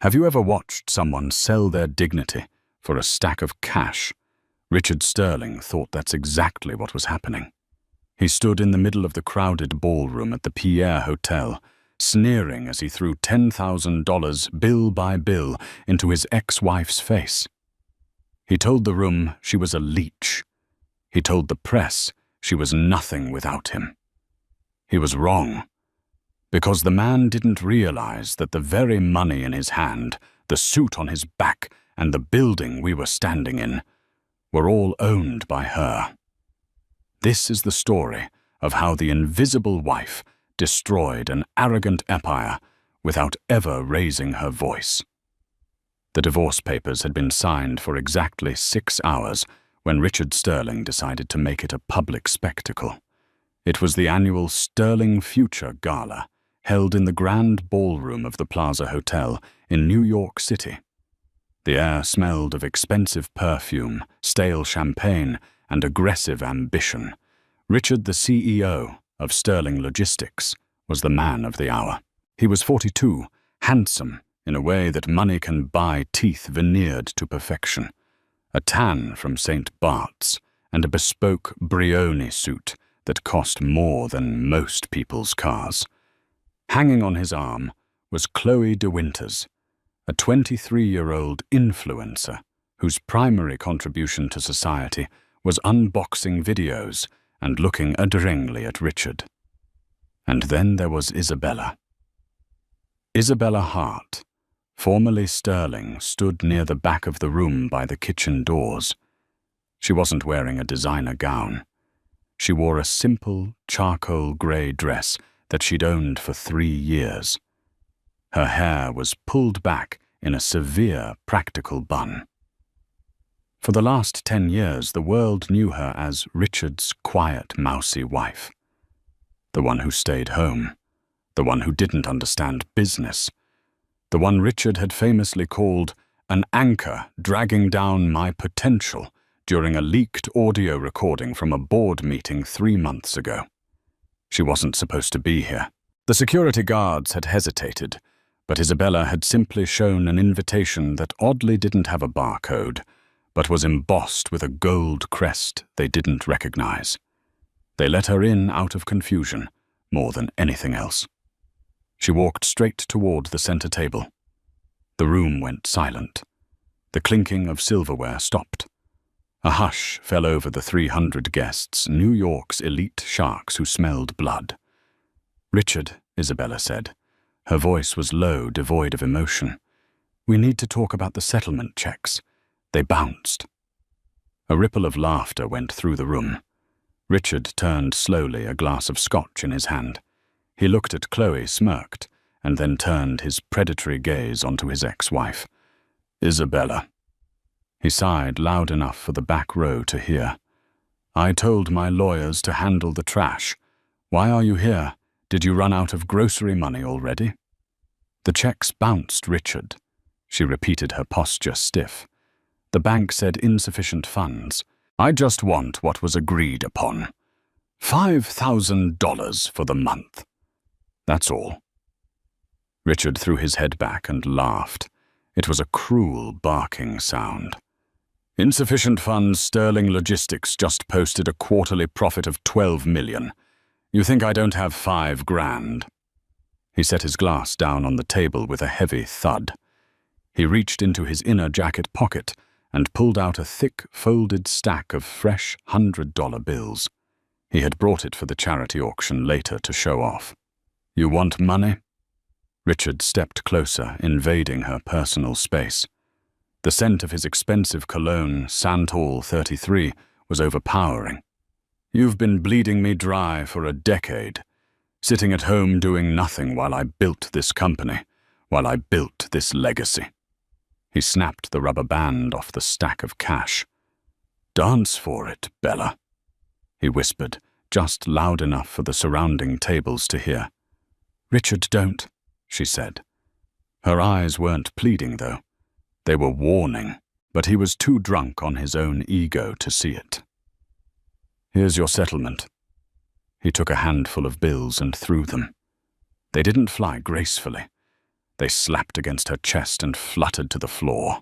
Have you ever watched someone sell their dignity for a stack of cash? Richard Sterling thought that's exactly what was happening. He stood in the middle of the crowded ballroom at the Pierre Hotel, sneering as he threw $10,000 bill by bill into his ex-wife's face. He told the room she was a leech. He told the press she was nothing without him. He was wrong, because the man didn't realize that the very money in his hand, the suit on his back, and the building we were standing in were all owned by her. This is the story of how the invisible wife destroyed an arrogant empire without ever raising her voice. The divorce papers had been signed for exactly 6 hours when Richard Sterling decided to make it a public spectacle. It was the annual Sterling Future Gala, held in the grand ballroom of the Plaza Hotel in New York City. The air smelled of expensive perfume, stale champagne, and aggressive ambition. Richard, the CEO of Sterling Logistics, was the man of the hour. He was 42, handsome in a way that money can buy, teeth veneered to perfection, a tan from St. Bart's, and a bespoke Brioni suit that cost more than most people's cars. Hanging on his arm was Chloe de Winters, a 23-year-old influencer whose primary contribution to society was unboxing videos and looking adoringly at Richard. And then there was Isabella. Isabella Hart, formerly Sterling, stood near the back of the room by the kitchen doors. She wasn't wearing a designer gown. She wore a simple, charcoal grey dress that she'd owned for 3 years. Her hair was pulled back in a severe, practical bun. For the last 10 years, the world knew her as Richard's quiet, mousy wife. The one who stayed home. The one who didn't understand business. The one Richard had famously called an anchor dragging down my potential during a leaked audio recording from a board meeting 3 months ago. She wasn't supposed to be here. The security guards had hesitated, but Isabella had simply shown an invitation that oddly didn't have a barcode, but was embossed with a gold crest they didn't recognize. They let her in out of confusion, more than anything else. She walked straight toward the center table. The room went silent. The clinking of silverware stopped. A hush fell over the 300 guests, New York's elite sharks who smelled blood. "Richard," Isabella said. Her voice was low, devoid of emotion. "We need to talk about the settlement checks." They bounced. A ripple of laughter went through the room. Richard turned slowly, a glass of scotch in his hand. He looked at Chloe, smirked, and then turned his predatory gaze onto his ex-wife. "Isabella." He sighed loud enough for the back row to hear. "I told my lawyers to handle the trash. Why are you here? Did you run out of grocery money already?" "The checks bounced, Richard." She repeated, her posture stiff. "The bank said insufficient funds. I just want what was agreed upon. $5,000 for the month. That's all." Richard threw his head back and laughed. It was a cruel, barking sound. "Insufficient funds. Sterling Logistics just posted a quarterly profit of $12 million. You think I don't have $5,000? He set his glass down on the table with a heavy thud. He reached into his inner jacket pocket and pulled out a thick, folded stack of fresh $100 bills. He had brought it for the charity auction later to show off. "You want money?" Richard stepped closer, invading her personal space. The scent of his expensive cologne, Santal 33, was overpowering. "You've been bleeding me dry for a decade, sitting at home doing nothing while I built this company, while I built this legacy." He snapped the rubber band off the stack of cash. "Dance for it, Bella," he whispered, just loud enough for the surrounding tables to hear. "Richard, don't," she said. Her eyes weren't pleading, though. They were warning, but he was too drunk on his own ego to see it. "Here's your settlement." He took a handful of bills and threw them. They didn't fly gracefully. They slapped against her chest and fluttered to the floor.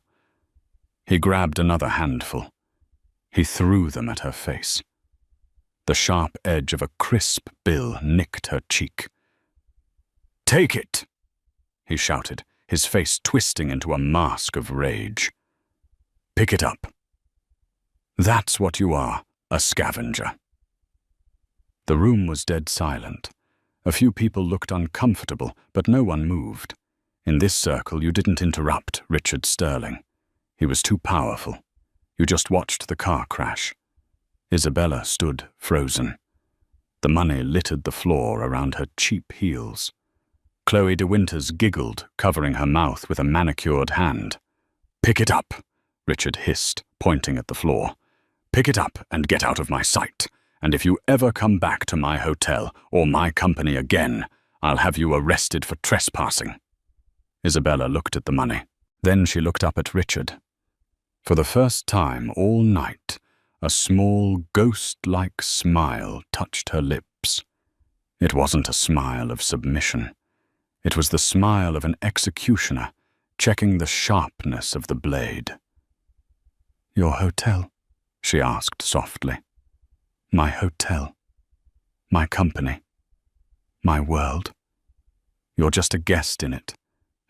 He grabbed another handful. He threw them at her face. The sharp edge of a crisp bill nicked her cheek. "Take it!" he shouted, his face twisting into a mask of rage. "Pick it up. That's what you are, a scavenger." The room was dead silent. A few people looked uncomfortable, but no one moved. In this circle, you didn't interrupt Richard Sterling. He was too powerful. You just watched the car crash. Isabella stood frozen. The money littered the floor around her cheap heels. Chloe de Winters giggled, covering her mouth with a manicured hand. "Pick it up," Richard hissed, pointing at the floor. "Pick it up and get out of my sight. And if you ever come back to my hotel or my company again, I'll have you arrested for trespassing." Isabella looked at the money. Then she looked up at Richard. For the first time all night, a small, ghost-like smile touched her lips. It wasn't a smile of submission. It was the smile of an executioner, checking the sharpness of the blade. "Your hotel?" she asked softly. "My hotel. My company. My world. You're just a guest in it,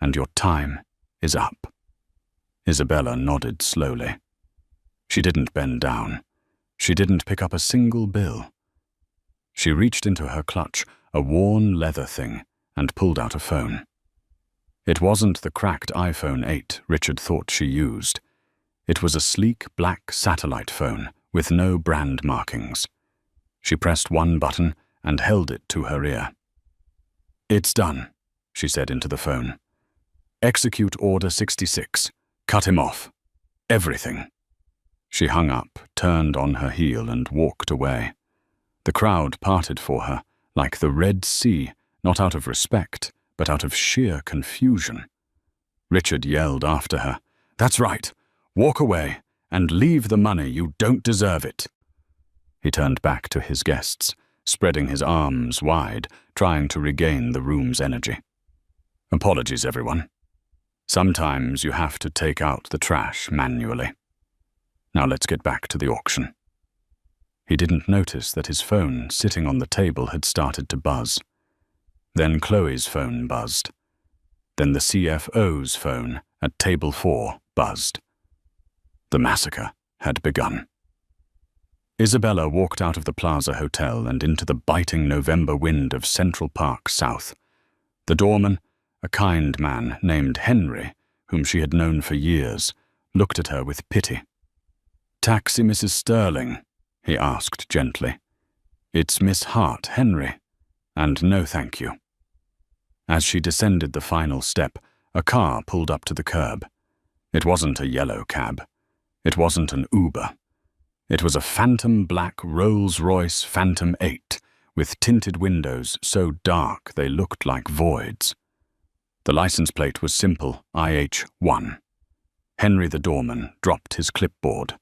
and your time is up." Isabella nodded slowly. She didn't bend down. She didn't pick up a single bill. She reached into her clutch, a worn leather thing, and pulled out a phone. It wasn't the cracked iPhone 8 Richard thought she used. It was a sleek black satellite phone with no brand markings. She pressed one button and held it to her ear. "It's done," she said into the phone. "Execute Order 66. Cut him off. Everything." She hung up, turned on her heel, and walked away. The crowd parted for her, like the Red Sea, not out of respect, but out of sheer confusion. Richard yelled after her, "That's right. Walk away, and leave the money. You don't deserve it." He turned back to his guests, spreading his arms wide, trying to regain the room's energy. "Apologies, everyone. Sometimes you have to take out the trash manually. Now let's get back to the auction." He didn't notice that his phone sitting on the table had started to buzz. Then Chloe's phone buzzed. Then the CFO's phone at table 4 buzzed. The massacre had begun. Isabella walked out of the Plaza Hotel and into the biting November wind of Central Park South. The doorman, a kind man named Henry, whom she had known for years, looked at her with pity. "Taxi Mrs. Sterling?" he asked gently. "It's Miss Hart, Henry, and no thank you." As she descended the final step, a car pulled up to the curb. It wasn't a yellow cab. It wasn't an Uber. It was a phantom black Rolls-Royce Phantom 8 with tinted windows so dark they looked like voids. The license plate was simple, IH1. Henry the doorman dropped his clipboard.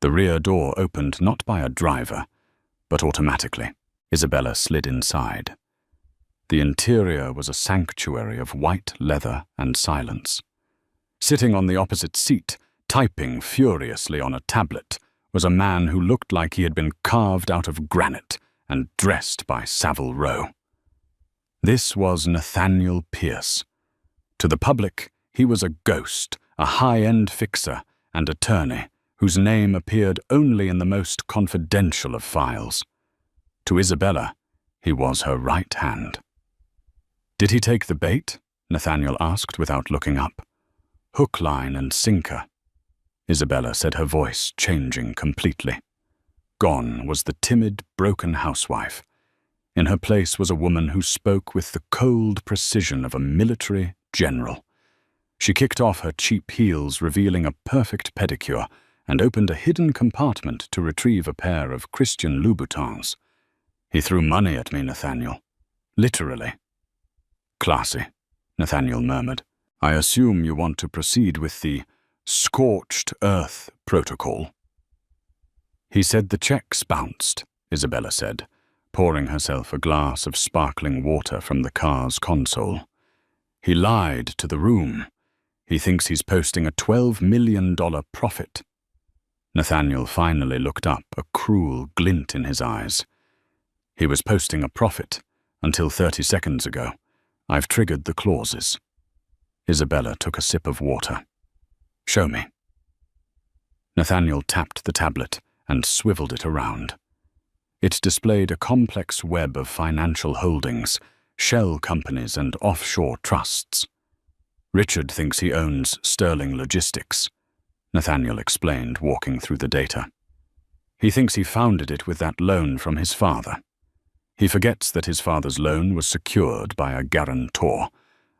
The rear door opened not by a driver, but automatically. Isabella slid inside. The interior was a sanctuary of white leather and silence. Sitting on the opposite seat, typing furiously on a tablet, was a man who looked like he had been carved out of granite and dressed by Savile Row. This was Nathaniel Pierce. To the public, he was a ghost, a high-end fixer and attorney whose name appeared only in the most confidential of files. To Isabella, he was her right hand. "Did he take the bait?" Nathaniel asked without looking up. "Hook, line, and sinker," Isabella said, her voice changing completely. Gone was the timid, broken housewife. In her place was a woman who spoke with the cold precision of a military general. She kicked off her cheap heels, revealing a perfect pedicure, and opened a hidden compartment to retrieve a pair of Christian Louboutins. "He threw money at me, Nathaniel. Literally." "Classy," Nathaniel murmured. "I assume you want to proceed with the scorched earth protocol." "He said the checks bounced," Isabella said, pouring herself a glass of sparkling water from the car's console. He lied to the room. He thinks he's posting a $12 million profit. Nathaniel finally looked up, a cruel glint in his eyes. He was posting a profit until 30 seconds ago. I've triggered the clauses. Isabella took a sip of water. Show me. Nathaniel tapped the tablet and swiveled it around. It displayed a complex web of financial holdings, shell companies and offshore trusts. Richard thinks he owns Sterling Logistics, Nathaniel explained, walking through the data. He thinks he founded it with that loan from his father. He forgets that his father's loan was secured by a guarantor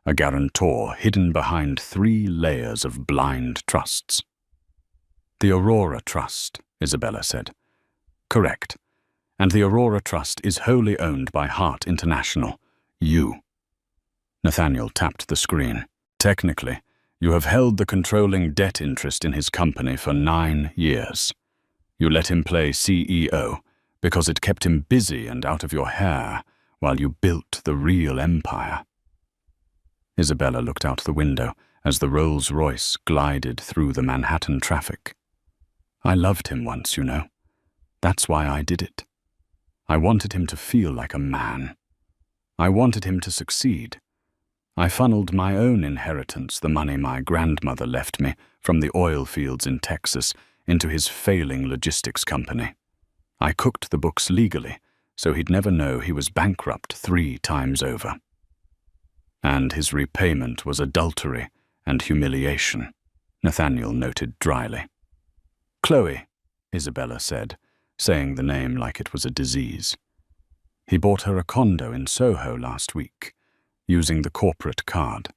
hidden behind 3 layers of blind trusts. The Aurora Trust, Isabella said. Correct. And the Aurora Trust is wholly owned by Hart International, you. Nathaniel tapped the screen. Technically, you have held the controlling debt interest in his company for 9 years. You let him play CEO because it kept him busy and out of your hair while you built the real empire. Isabella looked out the window as the Rolls-Royce glided through the Manhattan traffic. I loved him once, you know. That's why I did it. I wanted him to feel like a man. I wanted him to succeed. I funneled my own inheritance, the money my grandmother left me from the oil fields in Texas, into his failing logistics company. I cooked the books legally, so he'd never know he was bankrupt 3 times over. And his repayment was adultery and humiliation, Nathaniel noted dryly. Chloe, Isabella said, saying the name like it was a disease. He bought her a condo in Soho last week, using the corporate card.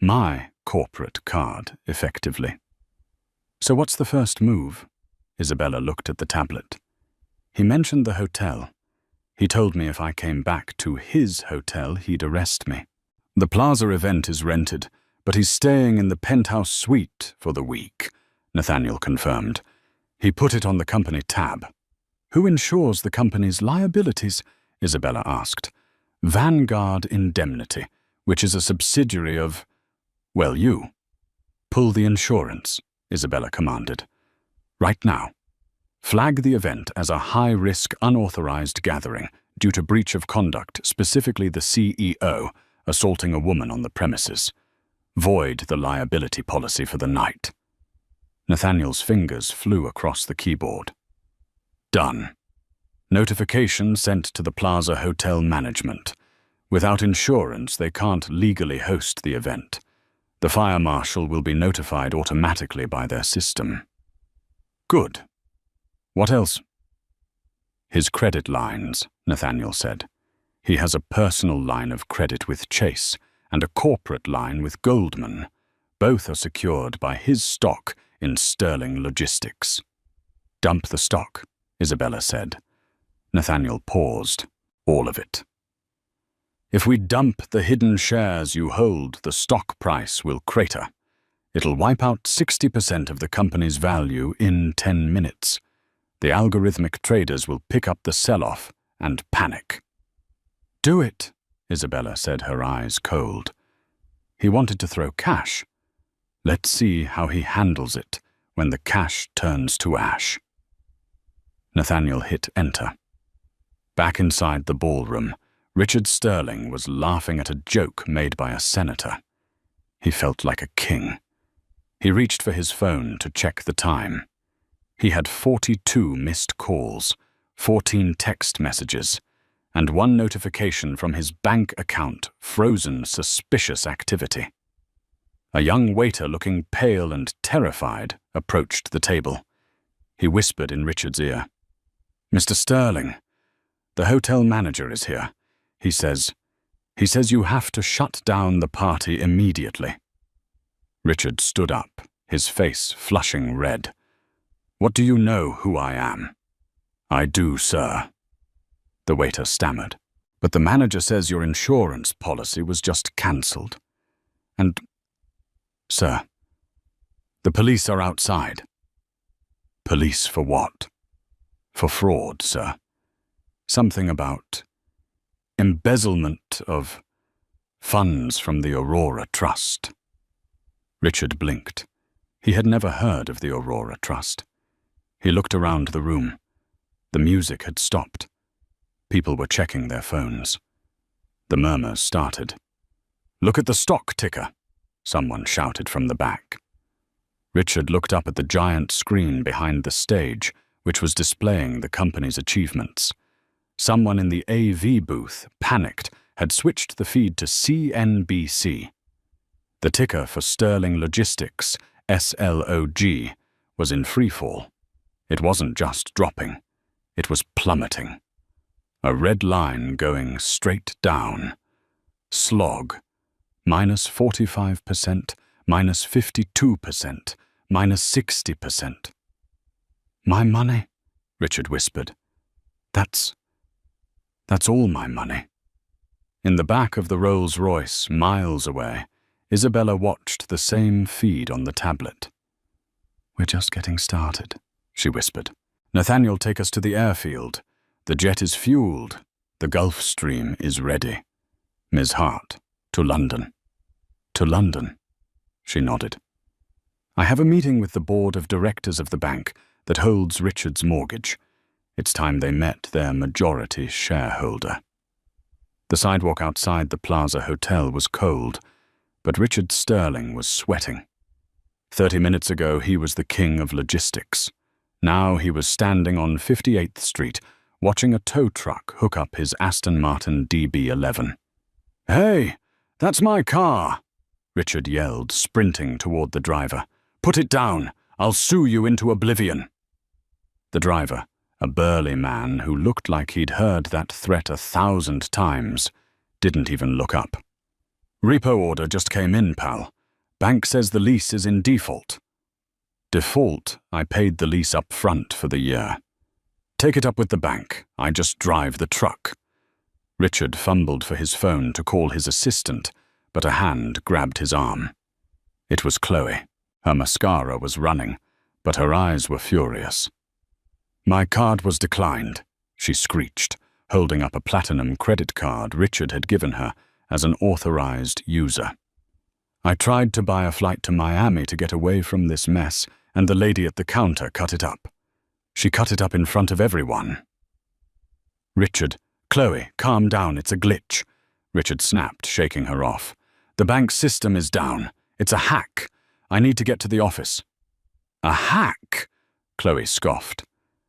My corporate card, effectively. So what's the first move? Isabella looked at the tablet. He mentioned the hotel. He told me if I came back to his hotel, he'd arrest me. The Plaza event is rented, but he's staying in the penthouse suite for the week, Nathaniel confirmed. He put it on the company tab. Who insures the company's liabilities? Isabella asked. Vanguard Indemnity, which is a subsidiary of, well, you. Pull the insurance, Isabella commanded. Right now. Flag the event as a high-risk, unauthorized gathering due to breach of conduct, specifically the CEO assaulting a woman on the premises. Void the liability policy for the night. Nathaniel's fingers flew across the keyboard. Done. Notification sent to the Plaza Hotel management. Without insurance, they can't legally host the event. The fire marshal will be notified automatically by their system. Good. What else? His credit lines, Nathaniel said. He has a personal line of credit with Chase and a corporate line with Goldman. Both are secured by his stock in Sterling Logistics. Dump the stock, Isabella said. Nathaniel paused. All of it. If we dump the hidden shares you hold, the stock price will crater. It'll wipe out 60% of the company's value in 10 minutes. The algorithmic traders will pick up the sell-off and panic. Do it, Isabella said, her eyes cold. He wanted to throw cash. Let's see how he handles it when the cash turns to ash. Nathaniel hit enter. Back inside the ballroom, Richard Sterling was laughing at a joke made by a senator. He felt like a king. He reached for his phone to check the time. He had 42 missed calls, 14 text messages, and 1 notification from his bank account, frozen suspicious activity. A young waiter looking pale and terrified approached the table. He whispered in Richard's ear. Mr. Sterling, the hotel manager is here. He says you have to shut down the party immediately. Richard stood up, his face flushing red. What do you know who I am? I do, sir. The waiter stammered. But the manager says your insurance policy was just cancelled. And, sir, the police are outside. Police for what? For fraud, sir. Something about embezzlement of Funds from the Aurora Trust. Richard blinked. He had never heard of the Aurora Trust. He looked around the room. The music had stopped. People were checking their phones. The murmurs started. "Look at the stock ticker," someone shouted from the back. Richard looked up at the giant screen behind the stage, which was displaying the company's achievements. Someone in the AV booth, panicked, had switched the feed to CNBC. The ticker for Sterling Logistics, SLOG, was in freefall. It wasn't just dropping, it was plummeting. A red line going straight down. Slog, -45%, -52%, -60%. "My money?" Richard whispered. That's all my money." In the back of the Rolls-Royce, miles away, Isabella watched the same feed on the tablet. "We're just getting started," she whispered. "Nathaniel, take us to the airfield. The jet is fueled. The Gulf Stream is ready. Ms. Hart, to London." "To London?" She nodded. "I have a meeting with the board of directors of the bank that holds Richard's mortgage. It's time they met their majority shareholder." The sidewalk outside the Plaza Hotel was cold, but Richard Sterling was sweating. 30 minutes ago, he was the king of logistics. Now he was standing on 58th Street, watching a tow truck hook up his Aston Martin DB11. "Hey, that's my car!" Richard yelled, sprinting toward the driver. "Put it down! I'll sue you into oblivion!" The driver, a burly man who looked like he'd heard that threat 1,000 times, didn't even look up. "Repo order just came in, pal. Bank says the lease is in default." "Default? I paid the lease up front for the year." "Take it up with the bank. I just drive the truck." Richard fumbled for his phone to call his assistant, but a hand grabbed his arm. It was Chloe. Her mascara was running, but her eyes were furious. "My card was declined," she screeched, holding up a platinum credit card Richard had given her as an authorized user. "I tried to buy a flight to Miami to get away from this mess, and the lady at the counter cut it up. She cut it up in front of everyone." "Richard, Chloe, calm down, it's a glitch," Richard snapped, shaking her off. "The bank's system is down. It's a hack. I need to get to the office." "A hack?" Chloe scoffed.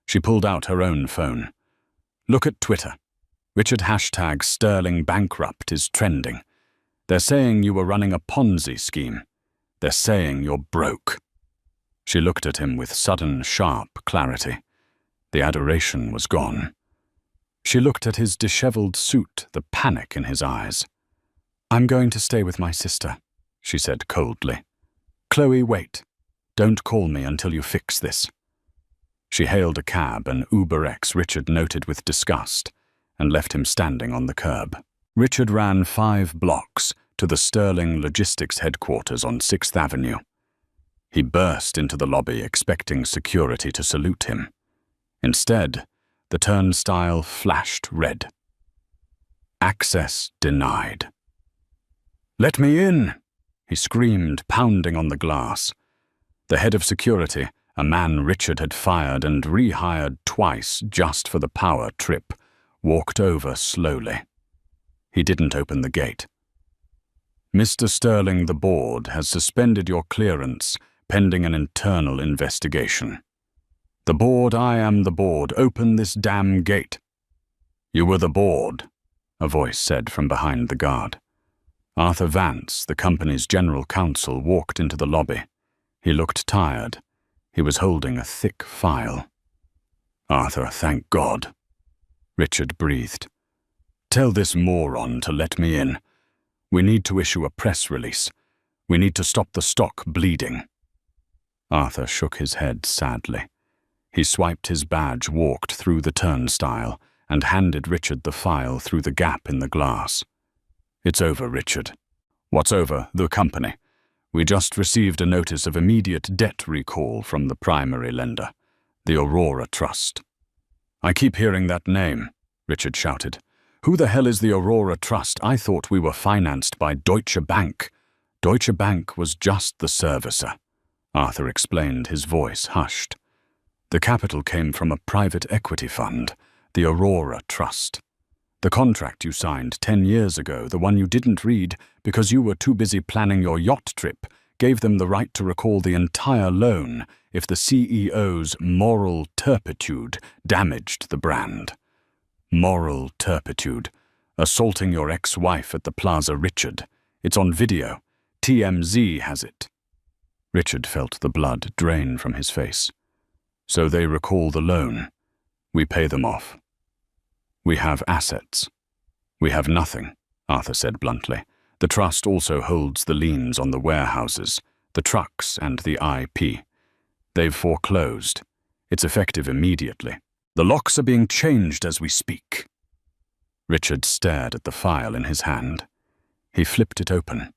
She pulled out her own phone. "Look at Twitter. Richard #Sterling bankrupt is trending. They're saying you were running a Ponzi scheme. They're saying you're broke." She looked at him with sudden, sharp clarity. The adoration was gone. She looked at his disheveled suit, the panic in his eyes. "I'm going to stay with my sister," she said coldly. "Chloe, wait. Don't call me until you fix this." She hailed a cab, an UberX Richard noted with disgust, and left him standing on the curb. Richard ran 5 blocks to the Sterling Logistics headquarters on 6th Avenue. He burst into the lobby expecting security to salute him. Instead, the turnstile flashed red. "Access denied." "Let me in!" he screamed, pounding on the glass. The head of security, a man Richard had fired and rehired twice just for the power trip, walked over slowly. He didn't open the gate. "Mr. Sterling, the board has suspended your clearance pending an internal investigation." "The board, I am the board. Open this damn gate." "You were the board," a voice said from behind the guard. Arthur Vance, the company's general counsel, walked into the lobby. He looked tired. He was holding a thick file. "Arthur, thank God," Richard breathed. "Tell this moron to let me in. We need to issue a press release. We need to stop the stock bleeding." Arthur shook his head sadly. He swiped his badge, walked through the turnstile, and handed Richard the file through the gap in the glass. "It's over, Richard." "What's over? The company. We just received a notice of immediate debt recall from the primary lender, the Aurora Trust." "I keep hearing that name," Richard shouted. Who the hell is the Aurora Trust? I thought we were financed by Deutsche Bank. Deutsche Bank was just the servicer, Arthur explained, his voice hushed. The capital came from a private equity fund, the Aurora Trust. The contract you signed 10 years ago, the one you didn't read because you were too busy planning your yacht trip, gave them the right to recall the entire loan if the CEO's moral turpitude damaged the brand. Moral turpitude. Assaulting your ex-wife at the Plaza Richard. It's on video. TMZ has it. Richard felt the blood drain from his face. So they recall the loan. We pay them off. We have assets. We have nothing, Arthur said bluntly. The trust also holds the liens on the warehouses, the trucks, and the IP. They've foreclosed. It's effective immediately. The locks are being changed as we speak. Richard stared at the file in his hand. He flipped it open.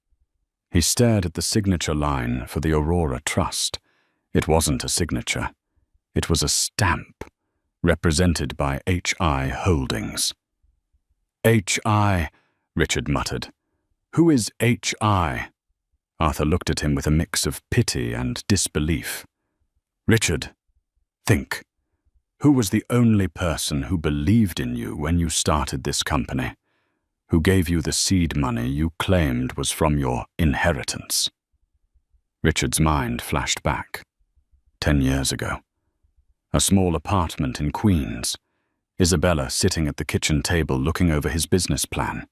He stared at the signature line for the Aurora Trust. It wasn't a signature. It was a stamp, represented by H.I. Holdings. H.I., Richard muttered. Who is H.I.? Arthur looked at him with a mix of pity and disbelief. Richard, think. Who was the only person who believed in you when you started this company? Who gave you the seed money you claimed was from your inheritance? Richard's mind flashed back. 10 years ago. A small apartment in Queens. Isabella sitting at the kitchen table looking over his business plan.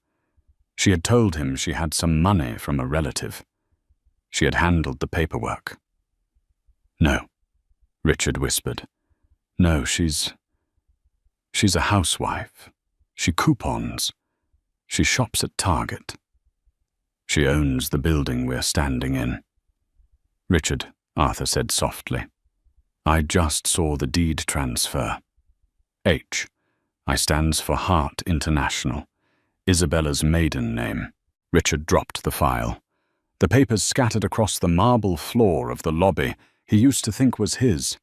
She had told him she had some money from a relative. She had handled the paperwork. No, Richard whispered. No, she's a housewife. She coupons. She shops at Target. She owns the building we're standing in. Richard, Arthur said softly. I just saw the deed transfer. H. I stands for Heart International. Isabella's maiden name. Richard dropped the file. The papers scattered across the marble floor of the lobby he used to think was his.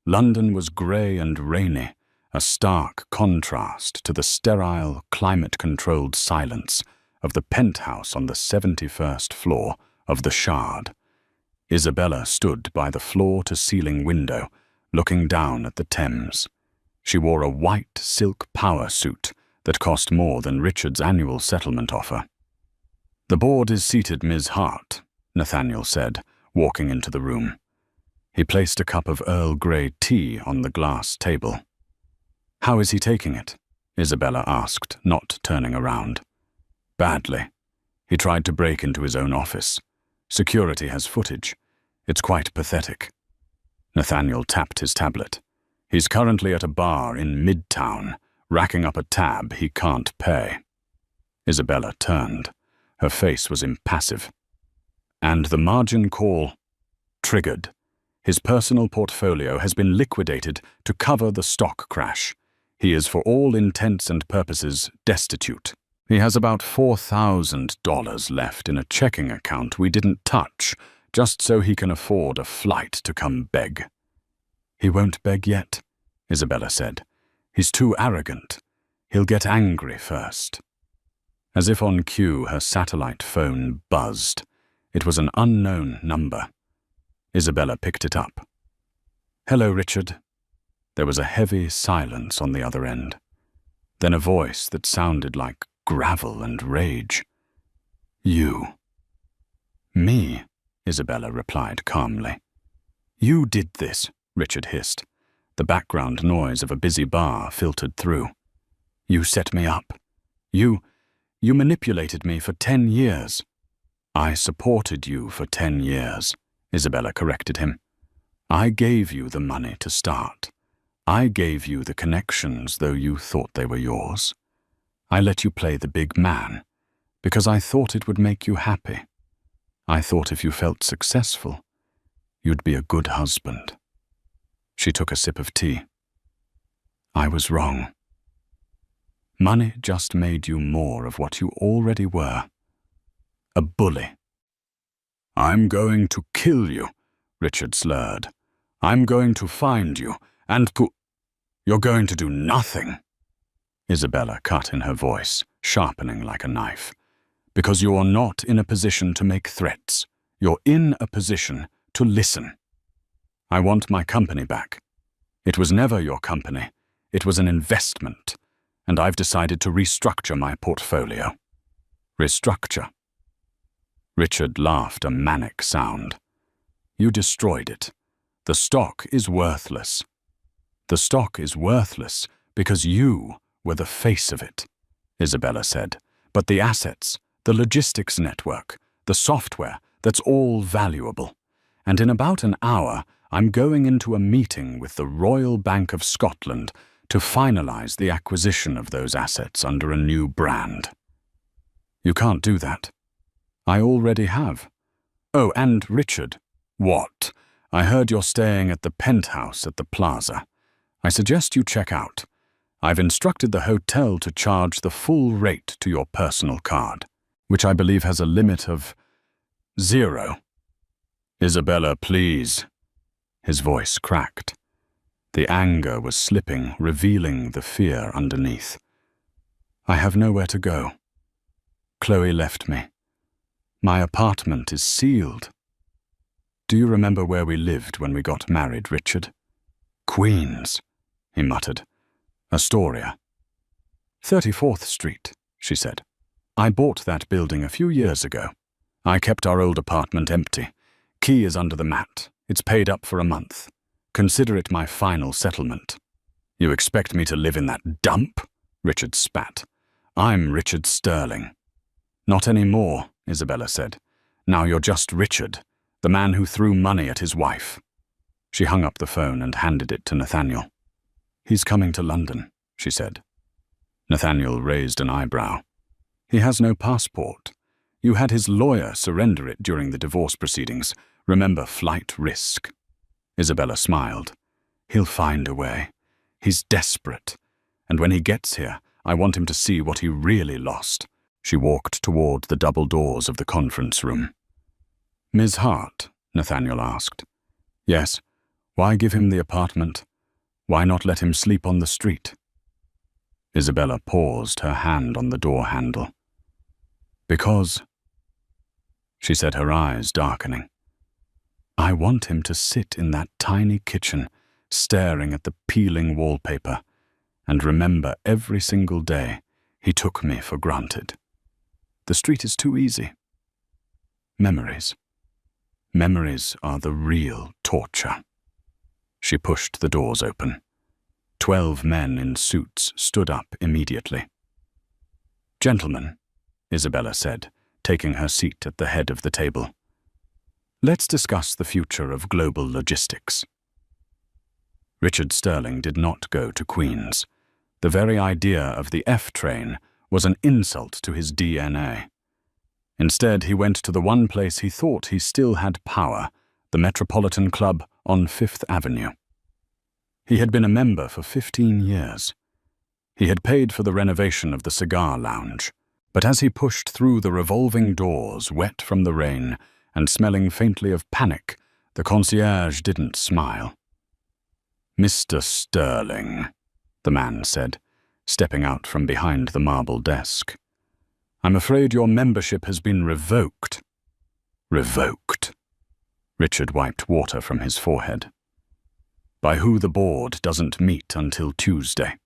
London was grey and rainy, a stark contrast to the sterile, climate-controlled silence of the penthouse on the 71st floor of the Shard. Isabella stood by the floor-to-ceiling window, looking down at the Thames. She wore a white silk power suit that cost more than Richard's annual settlement offer. The board is seated, Ms. Hart, Nathaniel said, walking into the room. He placed a cup of Earl Grey tea on the glass table. How is he taking it? Isabella asked, not turning around. Badly. He tried to break into his own office. Security has footage. It's quite pathetic. Nathaniel tapped his tablet. He's currently at a bar in Midtown, racking up a tab he can't pay. Isabella turned. Her face was impassive. And the margin call triggered. His personal portfolio has been liquidated to cover the stock crash. He is for all intents and purposes destitute. He has about $4,000 left in a checking account we didn't touch, just so he can afford a flight to come beg. He won't beg yet, Isabella said. He's too arrogant. He'll get angry first. As if on cue, her satellite phone buzzed. It was an unknown number. Isabella picked it up. Hello, Richard. There was a heavy silence on the other end. Then a voice that sounded like gravel and rage. You. Me, Isabella replied calmly. You did this, Richard hissed. The background noise of a busy bar filtered through. You set me up. You manipulated me for 10 years. I supported you for 10 years, Isabella corrected him. I gave you the money to start. I gave you the connections, though you thought they were yours. I let you play the big man, because I thought it would make you happy. I thought if you felt successful, you'd be a good husband. She took a sip of tea. I was wrong. Money just made you more of what you already were. A bully. I'm going to kill you, Richard slurred. I'm going to find you and You're going to do nothing. Isabella cut in her voice, sharpening like a knife. Because you're not in a position to make threats. You're in a position to listen. I want my company back. It was never your company. It was an investment, and I've decided to restructure my portfolio. Restructure. Richard laughed a manic sound. You destroyed it. The stock is worthless. The stock is worthless because you were the face of it, Isabella said. But the assets, the logistics network, the software, that's all valuable. And in about an hour, I'm going into a meeting with the Royal Bank of Scotland to finalize the acquisition of those assets under a new brand. You can't do that. I already have. Oh, and Richard. What? I heard you're staying at the penthouse at the plaza. I suggest you check out. I've instructed the hotel to charge the full rate to your personal card, which I believe has a limit of 0. Isabella, please. His voice cracked. The anger was slipping, revealing the fear underneath. I have nowhere to go. Chloe left me. My apartment is sealed. Do you remember where we lived when we got married, Richard? Queens, he muttered. Astoria. 34th Street, she said. I bought that building a few years ago. I kept our old apartment empty. Key is under the mat. It's paid up for a month. Consider it my final settlement. You expect me to live in that dump? Richard spat. I'm Richard Sterling. Not anymore, Isabella said. Now you're just Richard, the man who threw money at his wife. She hung up the phone and handed it to Nathaniel. He's coming to London, she said. Nathaniel raised an eyebrow. He has no passport. You had his lawyer surrender it during the divorce proceedings. Remember flight risk. Isabella smiled. He'll find a way. He's desperate. And when he gets here, I want him to see what he really lost. She walked toward the double doors of the conference room. Ms. Hart, Nathaniel asked. Yes. Why give him the apartment? Why not let him sleep on the street? Isabella paused, her hand on the door handle. Because, she said, her eyes darkening, I want him to sit in that tiny kitchen, staring at the peeling wallpaper, and remember every single day he took me for granted. The street is too easy. Memories. Memories are the real torture. She pushed the doors open. 12 men in suits stood up immediately. Gentlemen, Isabella said, taking her seat at the head of the table. Let's discuss the future of global logistics. Richard Sterling did not go to Queens. The very idea of the F train was an insult to his DNA. Instead, he went to the one place he thought he still had power, the Metropolitan Club on Fifth Avenue. He had been a member for 15 years. He had paid for the renovation of the cigar lounge, but as he pushed through the revolving doors, wet from the rain and smelling faintly of panic, the concierge didn't smile. Mr. Sterling, the man said, stepping out from behind the marble desk. I'm afraid your membership has been revoked. Revoked. Richard wiped water from his forehead. By who the board doesn't meet until Tuesday.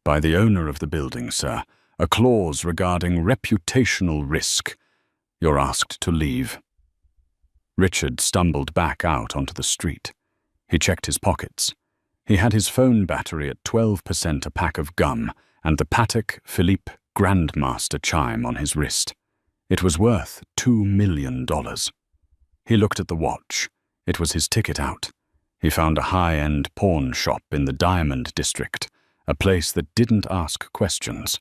By the owner of the building, sir. A clause regarding reputational risk. You're asked to leave. Richard stumbled back out onto the street. He checked his pockets. He had his phone battery at 12% a pack of gum and the Patek Philippe Grandmaster chime on his wrist. It was worth $2 million. He looked at the watch. It was his ticket out. He found a high-end pawn shop in the Diamond District, a place that didn't ask questions.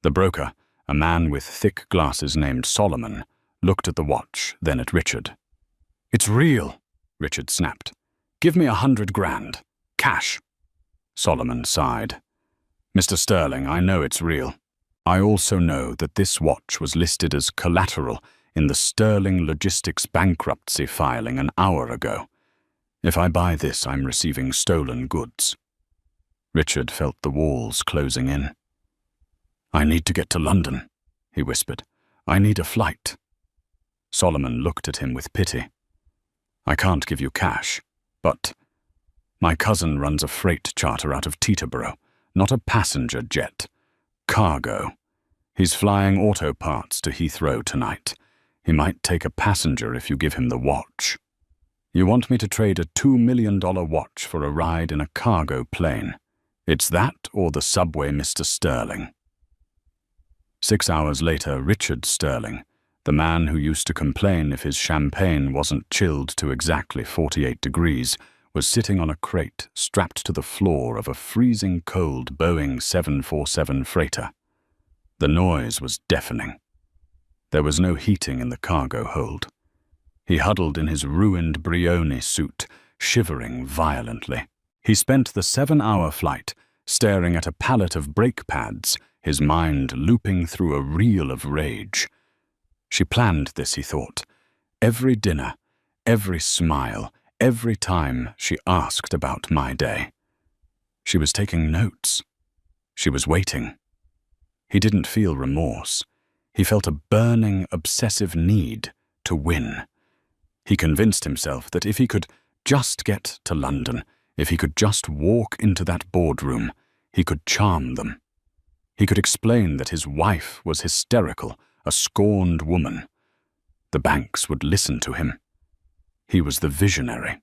The broker, a man with thick glasses named Solomon, looked at the watch, then at Richard. It's real, Richard snapped. Give me 100 grand. Cash. Solomon sighed. Mr. Sterling, I know it's real. I also know that this watch was listed as collateral in the Sterling Logistics bankruptcy filing an hour ago. If I buy this, I'm receiving stolen goods. Richard felt the walls closing in. "I need to get to London," he whispered. "I need a flight." Solomon looked at him with pity. "I can't give you cash, but my cousin runs a freight charter out of Teterboro, not a passenger jet. Cargo. He's flying auto parts to Heathrow tonight. He might take a passenger if you give him the watch." "You want me to trade a $2 million watch for a ride in a cargo plane? It's that or the subway, Mr. Sterling." 6 hours later, Richard Sterling, the man who used to complain if his champagne wasn't chilled to exactly 48 degrees, was sitting on a crate strapped to the floor of a freezing cold Boeing 747 freighter. The noise was deafening. There was no heating in the cargo hold. He huddled in his ruined Brioni suit, shivering violently. He spent the 7-hour flight staring at a pallet of brake pads, his mind looping through a reel of rage. She planned this, he thought. Every dinner, every smile, every time she asked about my day. She was taking notes. She was waiting. He didn't feel remorse. He felt a burning, obsessive need to win. He convinced himself that if he could just get to London, if he could just walk into that boardroom, he could charm them. He could explain that his wife was hysterical, a scorned woman. The banks would listen to him. He was the visionary.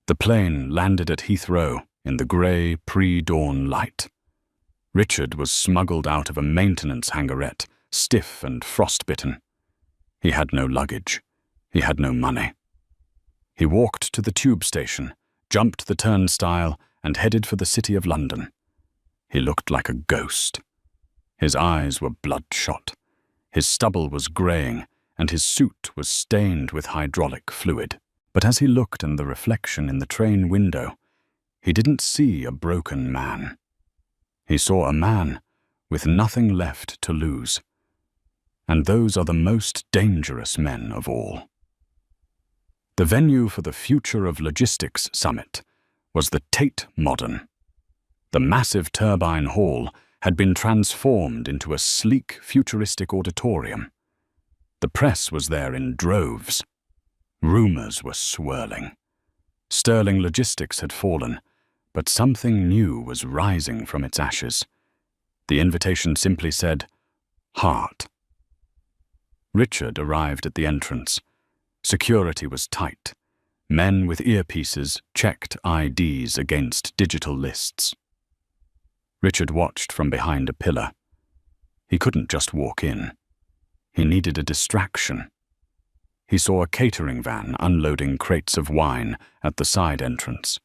The plane landed at Heathrow in the grey, pre-dawn light. Richard was smuggled out of a maintenance hangarette, stiff and frostbitten. He had no luggage. He had no money. He walked to the tube station, jumped the turnstile, and headed for the City of London. He looked like a ghost. His eyes were bloodshot. His stubble was greying, and his suit was stained with hydraulic fluid. But as he looked in the reflection in the train window, he didn't see a broken man. He saw a man with nothing left to lose. And those are the most dangerous men of all. The venue for the Future of Logistics Summit was the Tate Modern. The massive turbine hall had been transformed into a sleek, futuristic auditorium. The press was there in droves. Rumors were swirling. Sterling Logistics had fallen, but something new was rising from its ashes. The invitation simply said, "Heart." Richard arrived at the entrance. Security was tight. Men with earpieces checked IDs against digital lists. Richard watched from behind a pillar. He couldn't just walk in. He needed a distraction. He saw a catering van unloading crates of wine at the side entrance.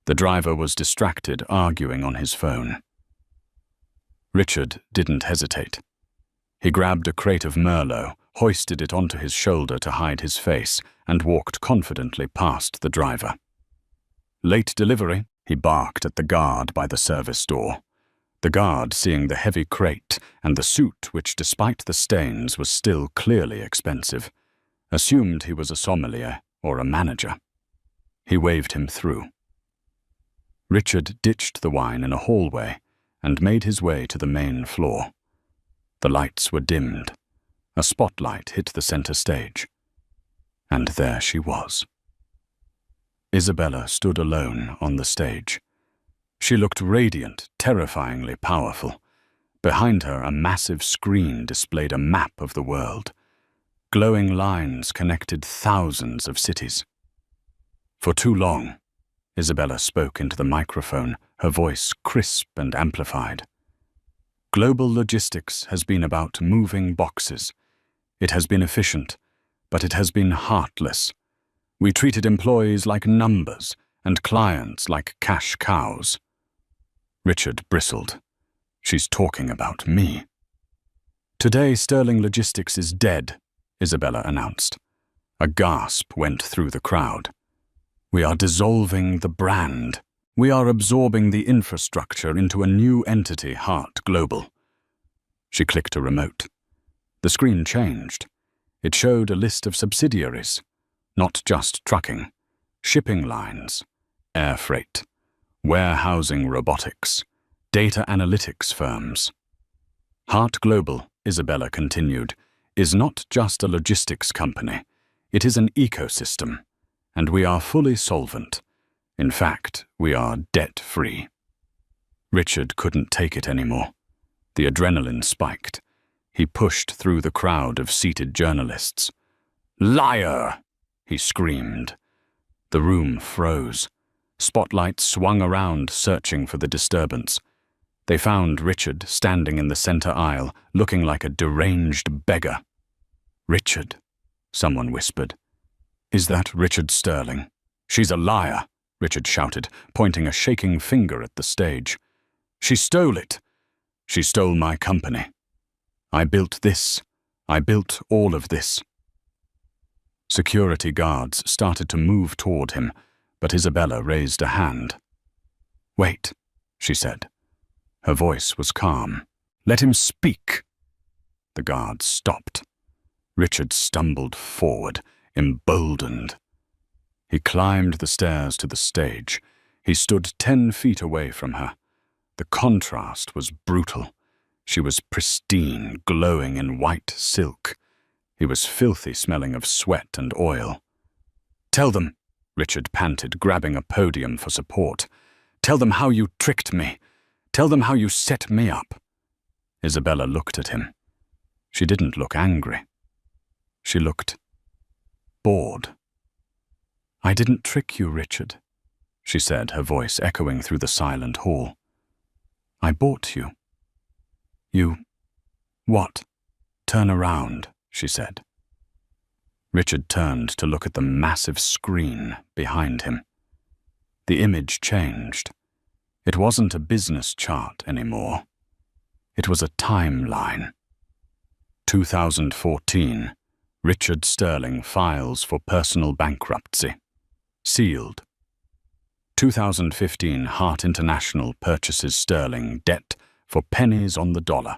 The driver was distracted, arguing on his phone. Richard didn't hesitate. He grabbed a crate of Merlot, hoisted it onto his shoulder to hide his face, and walked confidently past the driver. "Late delivery," he barked at the guard by the service door. The guard, seeing the heavy crate and the suit which, despite the stains, was still clearly expensive, assumed he was a sommelier or a manager. He waved him through. Richard ditched the wine in a hallway and made his way to the main floor. The lights were dimmed. A spotlight hit the center stage. And there she was. Isabella stood alone on the stage. She looked radiant, terrifyingly powerful. Behind her, a massive screen displayed a map of the world. Glowing lines connected thousands of cities. For too long, Isabella spoke into the microphone, her voice crisp and amplified. Global logistics has been about moving boxes. It has been efficient, but it has been heartless. We treated employees like numbers and clients like cash cows. Richard bristled. She's talking about me. Today, Sterling Logistics is dead, Isabella announced. A gasp went through the crowd. We are dissolving the brand. We are absorbing the infrastructure into a new entity, Heart Global. She clicked a remote. The screen changed. It showed a list of subsidiaries, not just trucking, shipping lines, air freight, warehousing robotics, data analytics firms. Hart Global, Isabella continued, is not just a logistics company. It is an ecosystem, and we are fully solvent. In fact, we are debt-free. Richard couldn't take it anymore. The adrenaline spiked. He pushed through the crowd of seated journalists. "Liar!" he screamed. The room froze. Spotlights swung around, searching for the disturbance. They found Richard standing in the center aisle, looking like a deranged beggar. "Richard," someone whispered. "Is that Richard Sterling?" "She's a liar," Richard shouted, pointing a shaking finger at the stage. "She stole it. She stole my company. I built this. I built all of this." Security guards started to move toward him, but Isabella raised a hand. "Wait," she said. Her voice was calm. "Let him speak." The guards stopped. Richard stumbled forward, emboldened. He climbed the stairs to the stage. He stood 10 feet away from her. The contrast was brutal. She was pristine, glowing in white silk. He was filthy, smelling of sweat and oil. "Tell them," Richard panted, grabbing a podium for support. "Tell them how you tricked me. Tell them how you set me up." Isabella looked at him. She didn't look angry. She looked bored. "I didn't trick you, Richard," she said, her voice echoing through the silent hall. "I bought you." "You... what?" "Turn around," she said. Richard turned to look at the massive screen behind him. The image changed. It wasn't a business chart anymore. It was a timeline. 2014. Richard Sterling files for personal bankruptcy. Sealed. 2015 Hart International purchases Sterling debt for pennies on the dollar.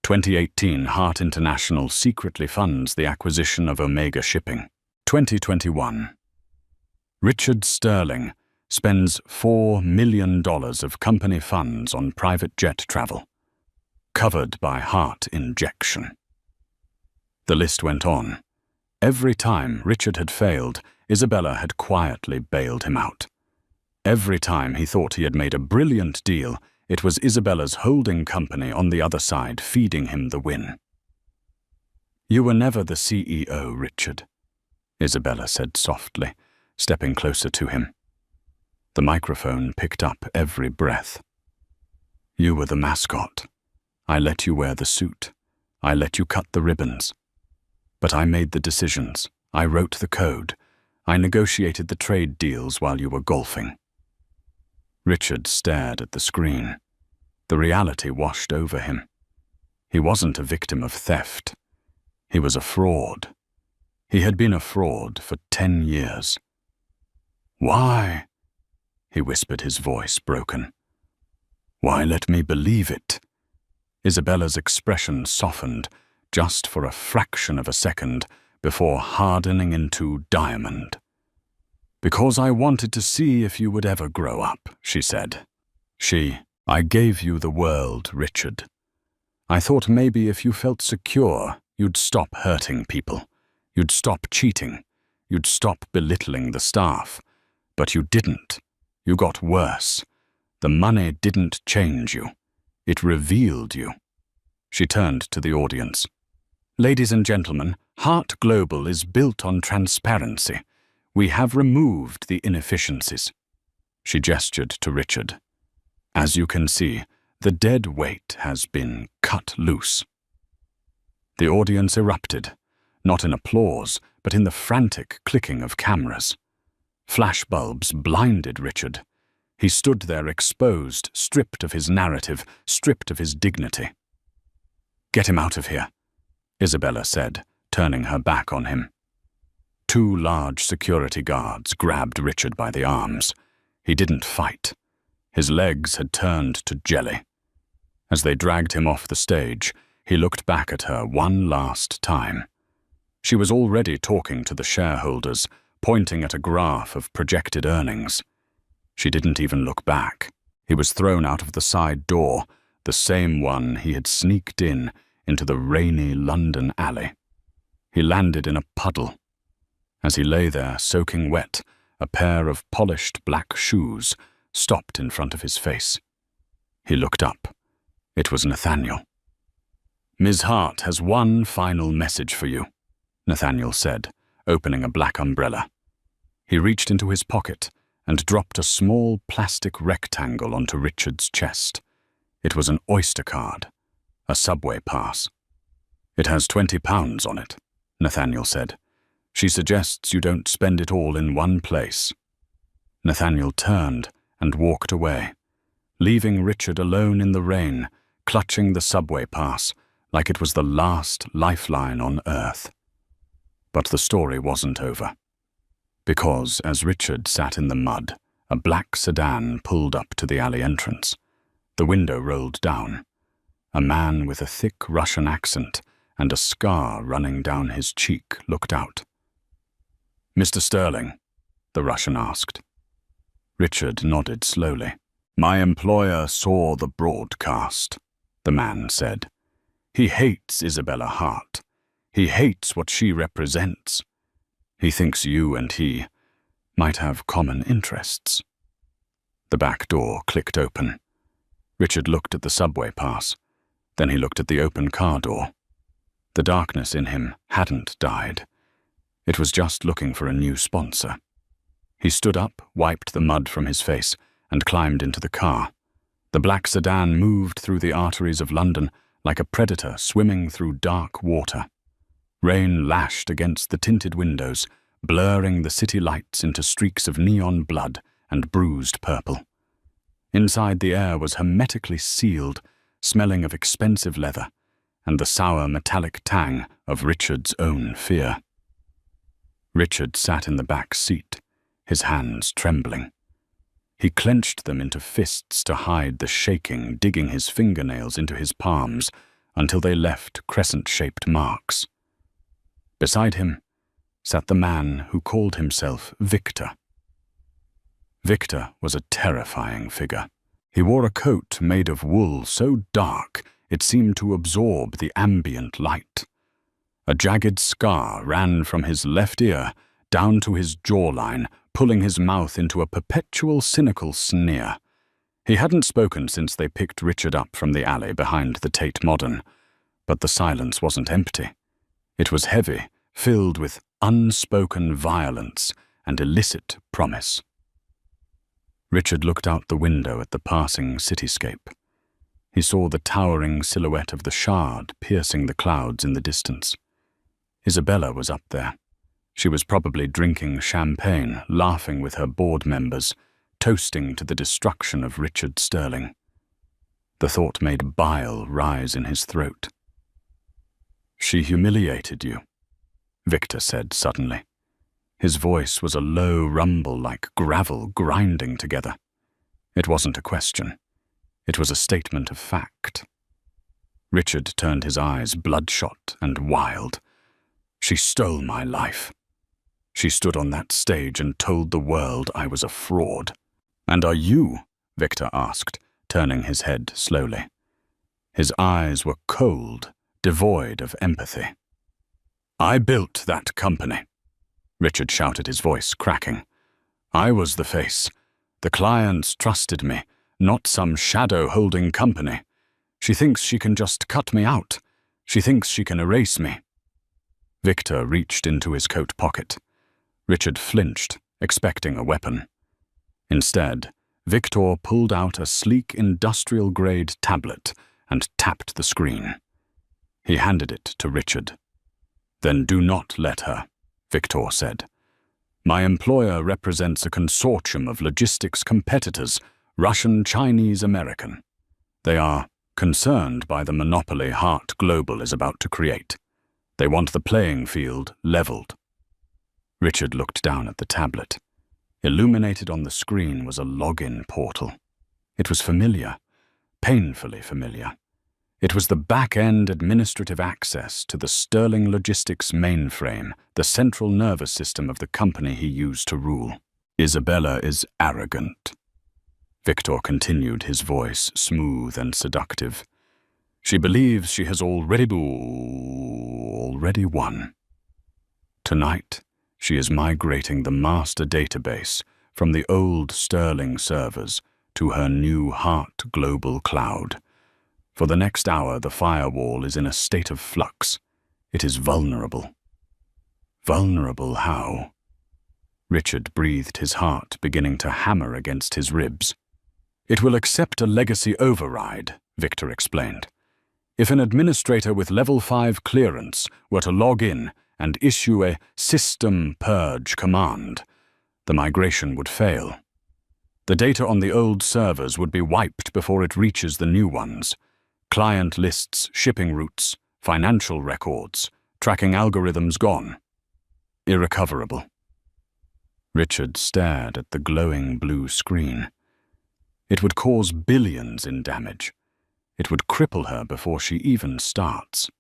2018 Hart International secretly funds the acquisition of Omega Shipping. 2021 Richard Sterling spends $4 million of company funds on private jet travel, covered by heart injection. The list went on. Every time Richard had failed, Isabella had quietly bailed him out. Every time he thought he had made a brilliant deal, it was Isabella's holding company on the other side feeding him the win. "You were never the CEO, Richard," Isabella said softly, stepping closer to him. The microphone picked up every breath. "You were the mascot. I let you wear the suit. I let you cut the ribbons. But I made the decisions. I wrote the code. I negotiated the trade deals while you were golfing." Richard stared at the screen. The reality washed over him. He wasn't a victim of theft. He was a fraud. He had been a fraud for 10 years. "Why?" he whispered, his voice broken. "Why let me believe it?" Isabella's expression softened, just for a fraction of a second, before hardening into diamond. "Because I wanted to see if you would ever grow up," she said. I gave you the world, Richard. I thought maybe if you felt secure, you'd stop hurting people. You'd stop cheating. You'd stop belittling the staff. But you didn't. You got worse. The money didn't change you. It revealed you." She turned to the audience. "Ladies and gentlemen, Hart Global is built on transparency. We have removed the inefficiencies." She gestured to Richard. "As you can see, the dead weight has been cut loose." The audience erupted, not in applause, but in the frantic clicking of cameras. Flashbulbs blinded Richard. He stood there exposed, stripped of his narrative, stripped of his dignity. "Get him out of here," Isabella said, turning her back on him. 2 large security guards grabbed Richard by the arms. He didn't fight. His legs had turned to jelly. As they dragged him off the stage, he looked back at her one last time. She was already talking to the shareholders, pointing at a graph of projected earnings. She didn't even look back. He was thrown out of the side door. the same one he had sneaked into the rainy London alley. He landed in a puddle. As he lay there, soaking wet, a pair of polished black shoes stopped in front of his face. He looked up. It was Nathaniel. "Ms. Hart has one final message for you," Nathaniel said, opening a black umbrella. He reached into his pocket and dropped a small plastic rectangle onto Richard's chest. It was an Oyster card, a subway pass. "It has £20 on it," Nathaniel said. "She suggests you don't spend it all in one place." Nathaniel turned and walked away, leaving Richard alone in the rain, clutching the subway pass like it was the last lifeline on earth. But the story wasn't over. Because as Richard sat in the mud, a black sedan pulled up to the alley entrance. The window rolled down. A man with a thick Russian accent and a scar running down his cheek looked out. "Mr. Sterling?" the Russian asked. Richard nodded slowly. "My employer saw the broadcast," the man said. "He hates Isabella Hart. He hates what she represents. He thinks you and he might have common interests." The back door clicked open. Richard looked at the subway pass. Then he looked at the open car door. The darkness in him hadn't died. It was just looking for a new sponsor. He stood up, wiped the mud from his face, and climbed into the car. The black sedan moved through the arteries of London like a predator swimming through dark water. Rain lashed against the tinted windows, blurring the city lights into streaks of neon blood and bruised purple. Inside, the air was hermetically sealed, smelling of expensive leather and the sour metallic tang of Richard's own fear. Richard sat in the back seat, his hands trembling. He clenched them into fists to hide the shaking, digging his fingernails into his palms until they left crescent-shaped marks. Beside him sat the man who called himself Victor. Victor was a terrifying figure. He wore a coat made of wool so dark it seemed to absorb the ambient light. A jagged scar ran from his left ear down to his jawline, pulling his mouth into a perpetual cynical sneer. He hadn't spoken since they picked Richard up from the alley behind the Tate Modern, but the silence wasn't empty. It was heavy, filled with unspoken violence and illicit promise. Richard looked out the window at the passing cityscape. He saw the towering silhouette of the Shard piercing the clouds in the distance. Isabella was up there. She was probably drinking champagne, laughing with her board members, toasting to the destruction of Richard Sterling. The thought made bile rise in his throat. "She humiliated you," Victor said suddenly. His voice was a low rumble like gravel grinding together. It wasn't a question. It was a statement of fact. Richard turned his eyes bloodshot and wild. "She stole my life. She stood on that stage and told the world I was a fraud." "And are you?" Victor asked, turning his head slowly. His eyes were cold, devoid of empathy. "I built that company," Richard shouted, his voice cracking. "I was the face. The clients trusted me, not some shadow-holding company. She thinks she can just cut me out. She thinks she can erase me." Victor reached into his coat pocket. Richard flinched, expecting a weapon. Instead, Victor pulled out a sleek industrial-grade tablet and tapped the screen. He handed it to Richard. "Then do not let her," Victor said. "My employer represents a consortium of logistics competitors, Russian, Chinese, American. They are concerned by the monopoly Hart Global is about to create. They want the playing field leveled." Richard looked down at the tablet. Illuminated on the screen was a login portal. It was familiar, painfully familiar. It was the back-end administrative access to the Sterling Logistics mainframe, the central nervous system of the company he used to rule. "Isabella is arrogant," Victor continued, his voice smooth and seductive. She believes she has already won. Tonight, she is migrating the master database from the old Sterling servers to her new Heart global cloud. For the next hour, the firewall is in a state of flux. It is vulnerable. Vulnerable how? Richard breathed, his heart beginning to hammer against his ribs. It will accept a legacy override, Victor explained. If an administrator with level 5 clearance were to log in and issue a system purge command, the migration would fail. The data on the old servers would be wiped before it reaches the new ones. Client lists, shipping routes, financial records, tracking algorithms gone. Irrecoverable. Richard stared at the glowing blue screen. It would cause billions in damage. It would cripple her before she even starts.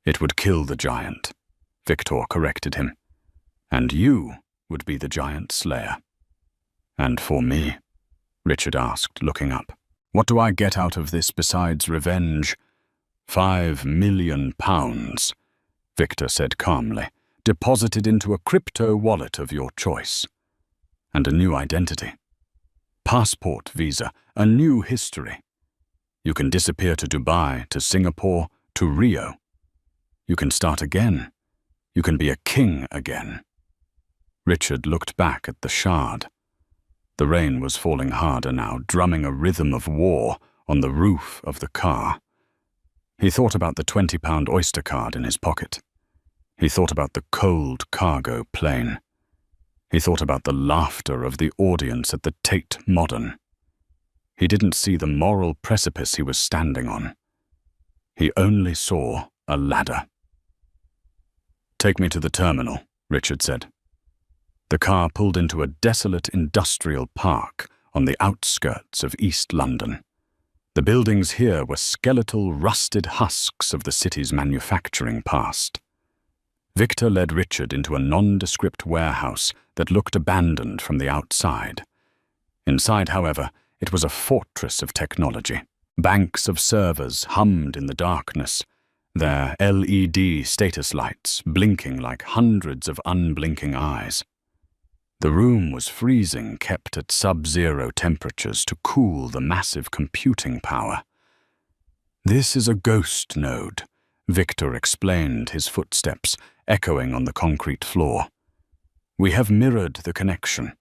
It would kill the giant, Victor corrected him. And you would be the giant slayer. And for me? Richard asked, looking up. What do I get out of this besides revenge? £5 million, Victor said calmly, deposited into a crypto wallet of your choice. And a new identity. Passport visa, a new history. You can disappear to Dubai, to Singapore, to Rio. You can start again. You can be a king again. Richard looked back at the shard. The rain was falling harder now, drumming a rhythm of war on the roof of the car. He thought about the £20 Oyster card in his pocket. He thought about the cold cargo plane. He thought about the laughter of the audience at the Tate Modern. He didn't see the moral precipice he was standing on. He only saw a ladder. Take me to the terminal, Richard said. The car pulled into a desolate industrial park on the outskirts of East London. The buildings here were skeletal, rusted husks of the city's manufacturing past. Victor led Richard into a nondescript warehouse that looked abandoned from the outside. Inside, however, it was a fortress of technology. Banks of servers hummed in the darkness, their LED status lights blinking like hundreds of unblinking eyes. The room was freezing, kept at sub-zero temperatures to cool the massive computing power. This is a ghost node, Victor explained, his footsteps echoing on the concrete floor. We have mirrored the connection.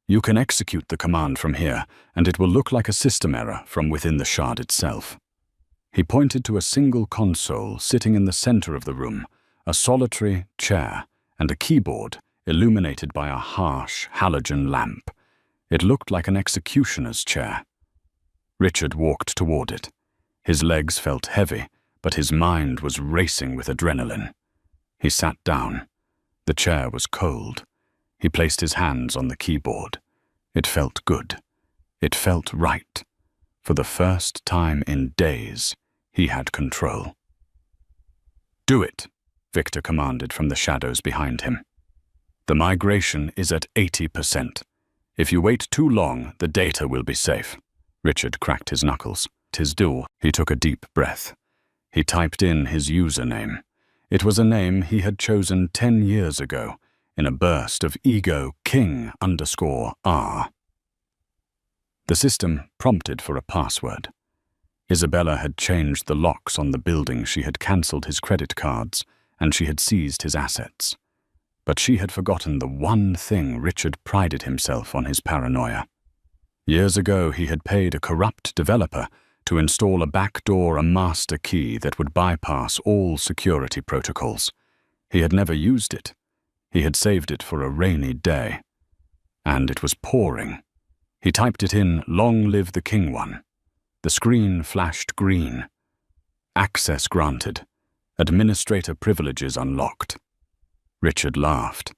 You can execute the command from here, and it will look like a system error from within the shard itself. He pointed to a single console sitting in the center of the room, a solitary chair, and a keyboard illuminated by a harsh halogen lamp. It looked like an executioner's chair. Richard walked toward it. His legs felt heavy, but his mind was racing with adrenaline. He sat down. The chair was cold. He placed his hands on the keyboard. It felt good. It felt right. For the first time in days, he had control. Do it, Victor commanded from the shadows behind him. The migration is at 80%. If you wait too long, the data will be safe. Richard cracked his knuckles. At his door, he took a deep breath. He typed in his username. It was a name he had chosen 10 years ago, in a burst of ego, King_R. The system prompted for a password. Isabella had changed the locks on the building, she had cancelled his credit cards, and she had seized his assets. But she had forgotten the one thing Richard prided himself on: his paranoia. Years ago, he had paid a corrupt developer to install a backdoor, a master key that would bypass all security protocols. He had never used it. He had saved it for a rainy day. And it was pouring. He typed it in, "Long live the King One." The screen flashed green. Access granted. Administrator privileges unlocked. Richard laughed.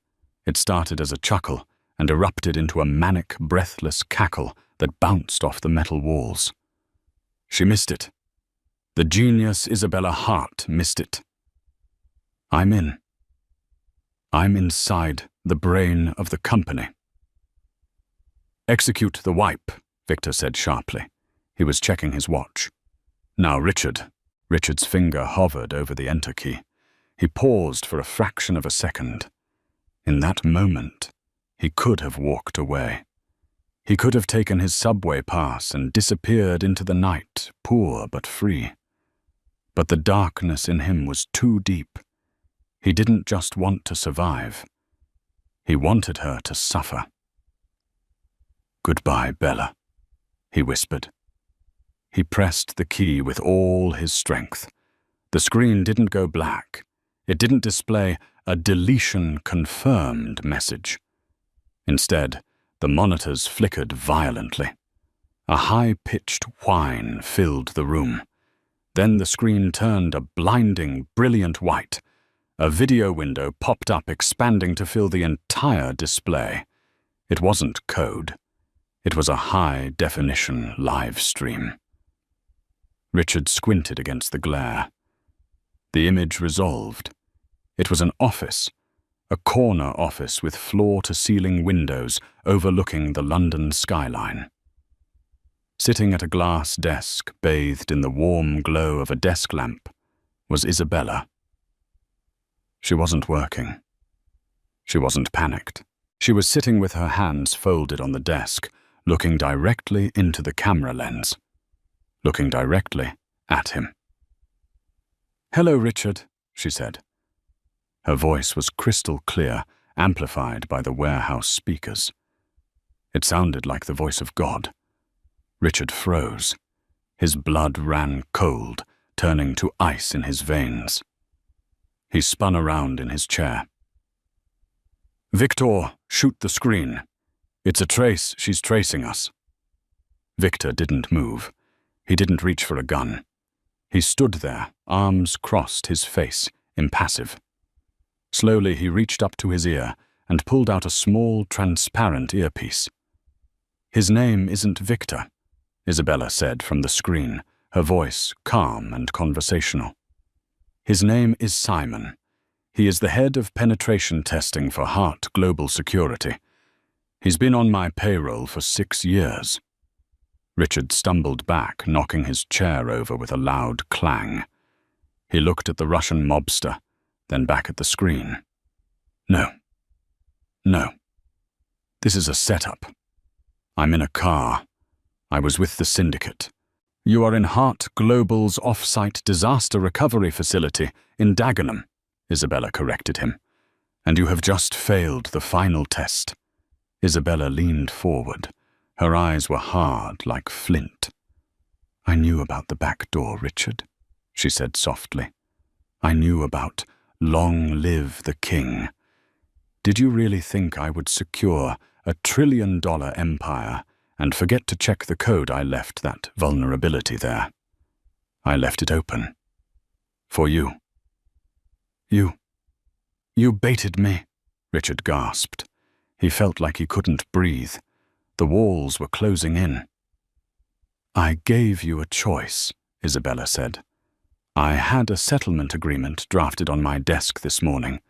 It started as a chuckle and erupted into a manic, breathless cackle that bounced off the metal walls. She missed it. The genius Isabella Hart missed it. I'm in. I'm inside the brain of the company. Execute the wipe, Victor said sharply. He was checking his watch. Now, Richard. Richard's finger hovered over the enter key. He paused for a fraction of a second. In that moment, he could have walked away. He could have taken his subway pass and disappeared into the night, poor but free. But the darkness in him was too deep. He didn't just want to survive. He wanted her to suffer. "Goodbye, Bella," he whispered. He pressed the key with all his strength. The screen didn't go black. It didn't display a deletion confirmed message. Instead, the monitors flickered violently. A high-pitched whine filled the room. Then the screen turned a blinding, brilliant white. A video window popped up, expanding to fill the entire display. It wasn't code. It was a high-definition live stream. Richard squinted against the glare. The image resolved. It was an office, a corner office with floor-to-ceiling windows overlooking the London skyline. Sitting at a glass desk, bathed in the warm glow of a desk lamp, was Isabella. She wasn't working. She wasn't panicked. She was sitting with her hands folded on the desk, looking directly into the camera lens, looking directly at him. "Hello, Richard," she said. Her voice was crystal clear, amplified by the warehouse speakers. It sounded like the voice of God. Richard froze. His blood ran cold, turning to ice in his veins. He spun around in his chair. "Victor, shoot the screen. It's a trace. She's tracing us." Victor didn't move. He didn't reach for a gun. He stood there, arms crossed, his face impassive. Slowly he reached up to his ear and pulled out a small, transparent earpiece. "His name isn't Victor," Isabella said from the screen, her voice calm and conversational. "His name is Simon. He is the head of penetration testing for Hart Global Security. He's been on my payroll for 6 years. Richard stumbled back, knocking his chair over with a loud clang. He looked at the Russian mobster, then back at the screen. No. This is a setup. I'm in a car. I was with the syndicate. You are in Hart Global's off-site disaster recovery facility in Dagenham, Isabella corrected him. And you have just failed the final test. Isabella leaned forward. Her eyes were hard like flint. "I knew about the back door, Richard," she said softly. "I knew about long live the king. Did you really think I would secure a $1 trillion empire and forget to check the code? I left that vulnerability there. I left it open. For you. You baited me," Richard gasped. He felt like he couldn't breathe. The walls were closing in. "I gave you a choice," Isabella said. "I had a settlement agreement drafted on my desk this morning.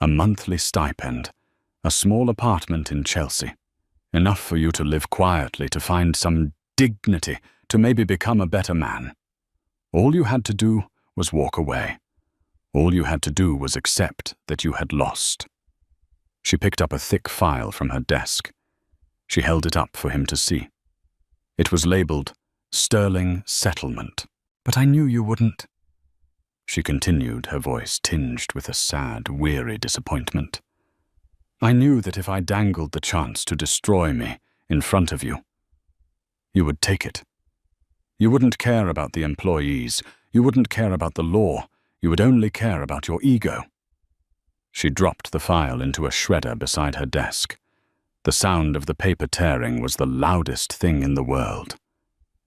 A monthly stipend, a small apartment in Chelsea. Enough for you to live quietly, to find some dignity, to maybe become a better man. All you had to do was walk away. All you had to do was accept that you had lost." She picked up a thick file from her desk. She held it up for him to see. It was labeled Sterling Settlement. "But I knew you wouldn't," she continued, her voice tinged with a sad, weary disappointment. "I knew that if I dangled the chance to destroy me in front of you, you would take it. You wouldn't care about the employees. You wouldn't care about the law. You would only care about your ego." She dropped the file into a shredder beside her desk. The sound of the paper tearing was the loudest thing in the world.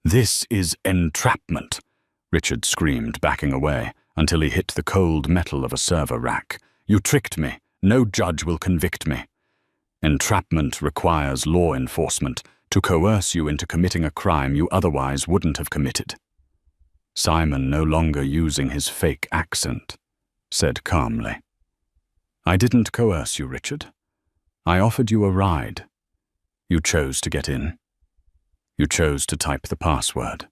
"This is entrapment," Richard screamed, backing away, until he hit the cold metal of a server rack. "You tricked me. No judge will convict me. Entrapment requires law enforcement to coerce you into committing a crime you otherwise wouldn't have committed." Simon, no longer using his fake accent, said calmly, "I didn't coerce you, Richard. I offered you a ride. You chose to get in. You chose to type the password.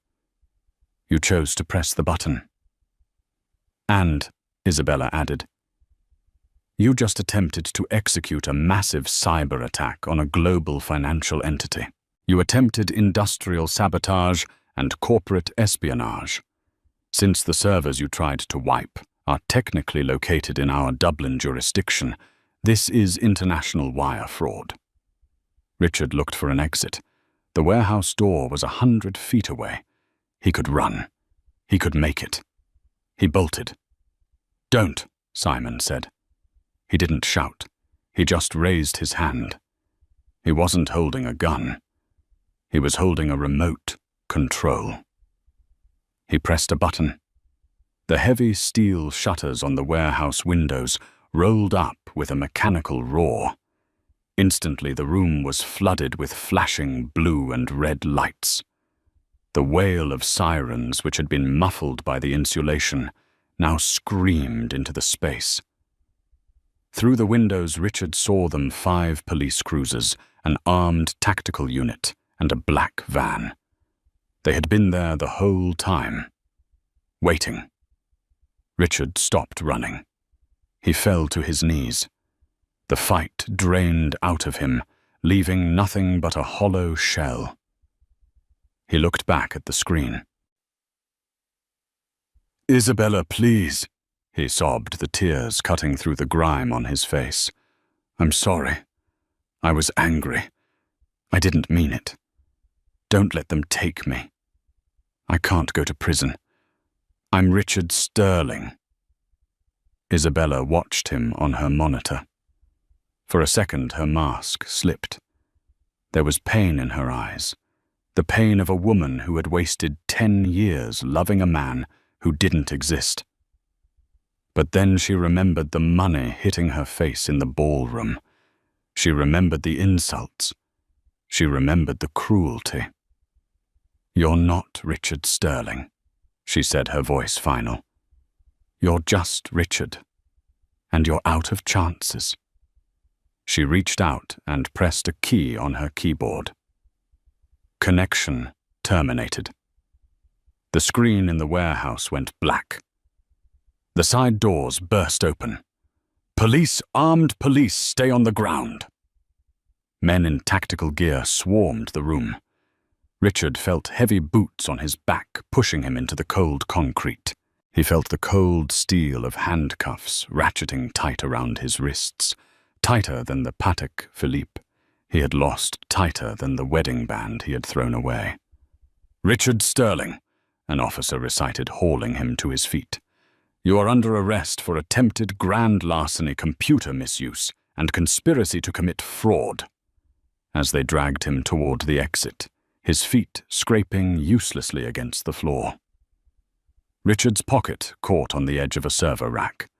You chose to press the button. And, Isabella added, you just attempted to execute a massive cyber attack on a global financial entity. You attempted industrial sabotage and corporate espionage. Since the servers you tried to wipe are technically located in our Dublin jurisdiction, this is international wire fraud. Richard looked for an exit. The warehouse door was 100 feet away. He could run. He could make it. He bolted. "Don't," Simon said. He didn't shout. He just raised his hand. He wasn't holding a gun. He was holding a remote control. He pressed a button. The heavy steel shutters on the warehouse windows rolled up with a mechanical roar. Instantly, the room was flooded with flashing blue and red lights. The wail of sirens, which had been muffled by the insulation, now screamed into the space. Through the windows, Richard saw them 5 police cruisers, an armed tactical unit, and a black van. They had been there the whole time, waiting. Richard stopped running. He fell to his knees. The fight drained out of him, leaving nothing but a hollow shell. He looked back at the screen. "Isabella, please," he sobbed, the tears cutting through the grime on his face. "I'm sorry. I was angry. I didn't mean it. Don't let them take me. I can't go to prison. I'm Richard Sterling." Isabella watched him on her monitor. For a second, her mask slipped. There was pain in her eyes, the pain of a woman who had wasted 10 years loving a man who didn't exist. But then she remembered the money hitting her face in the ballroom. She remembered the insults. She remembered the cruelty. "You're not Richard Sterling," she said, her voice final. "You're just Richard, and you're out of chances." She reached out and pressed a key on her keyboard. Connection terminated. The screen in the warehouse went black. The side doors burst open. "Police, armed police, stay on the ground." Men in tactical gear swarmed the room. Richard felt heavy boots on his back pushing him into the cold concrete. He felt the cold steel of handcuffs ratcheting tight around his wrists, tighter than the Patek Philippe he had lost, tighter than the wedding band he had thrown away. "Richard Sterling," an officer recited, hauling him to his feet. "You are under arrest for attempted grand larceny, computer misuse, and conspiracy to commit fraud." As they dragged him toward the exit, his feet scraping uselessly against the floor. Richard's pocket caught on the edge of a server rack.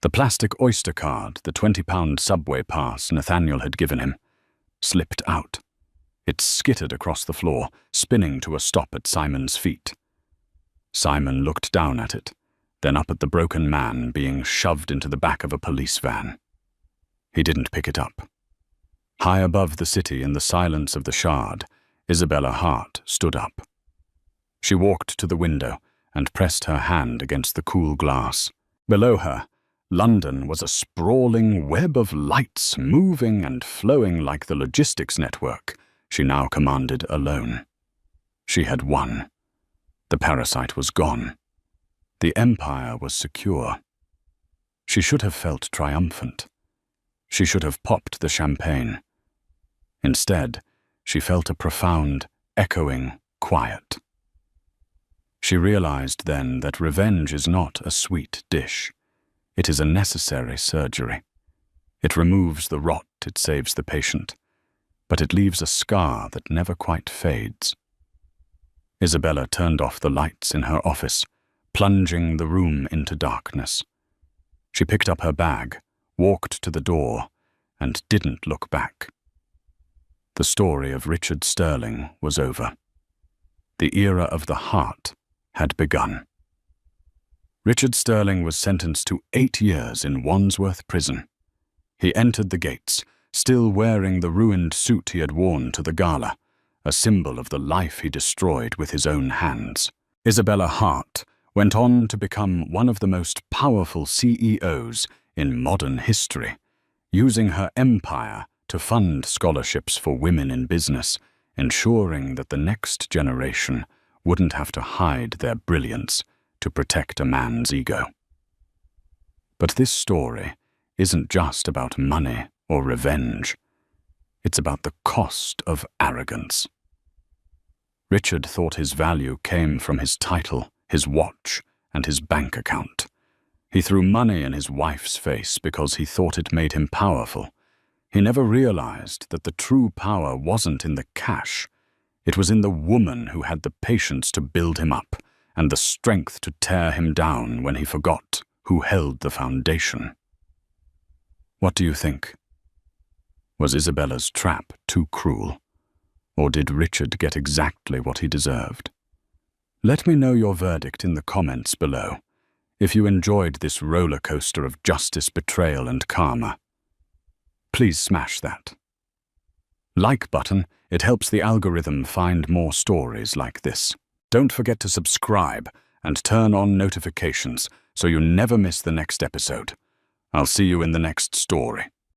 The plastic Oyster card, the 20-pound subway pass Nathaniel had given him, slipped out. It skittered across the floor, spinning to a stop at Simon's feet. Simon looked down at it, then up at the broken man being shoved into the back of a police van. He didn't pick it up. High above the city in the silence of the Shard, Isabella Hart stood up. She walked to the window and pressed her hand against the cool glass. Below her, London was a sprawling web of lights moving and flowing like the logistics network she now commanded alone. She had won. The parasite was gone. The empire was secure. She should have felt triumphant. She should have popped the champagne. Instead, she felt a profound, echoing quiet. She realized then that revenge is not a sweet dish. It is a necessary surgery. It removes the rot, it saves the patient, but it leaves a scar that never quite fades. Isabella turned off the lights in her office, plunging the room into darkness. She picked up her bag, walked to the door, and didn't look back. The story of Richard Sterling was over. The era of the heart had begun. Richard Sterling was sentenced to 8 years in Wandsworth Prison. He entered the gates, still wearing the ruined suit he had worn to the gala, a symbol of the life he destroyed with his own hands. Isabella Hart went on to become one of the most powerful CEOs in modern history, using her empire to fund scholarships for women in business, ensuring that the next generation wouldn't have to hide their brilliance to protect a man's ego. But this story isn't just about money or revenge. It's about the cost of arrogance. Richard thought his value came from his title, his watch, and his bank account. He threw money in his wife's face because he thought it made him powerful. He never realized that the true power wasn't in the cash. It was in the woman who had the patience to build him up and the strength to tear him down when he forgot who held the foundation. What do you think? Was Isabella's trap too cruel? Or did Richard get exactly what he deserved? Let me know your verdict in the comments below. If you enjoyed this roller coaster of justice, betrayal, and karma, please smash that like button. It helps the algorithm find more stories like this. Don't forget to subscribe and turn on notifications so you never miss the next episode. I'll see you in the next story.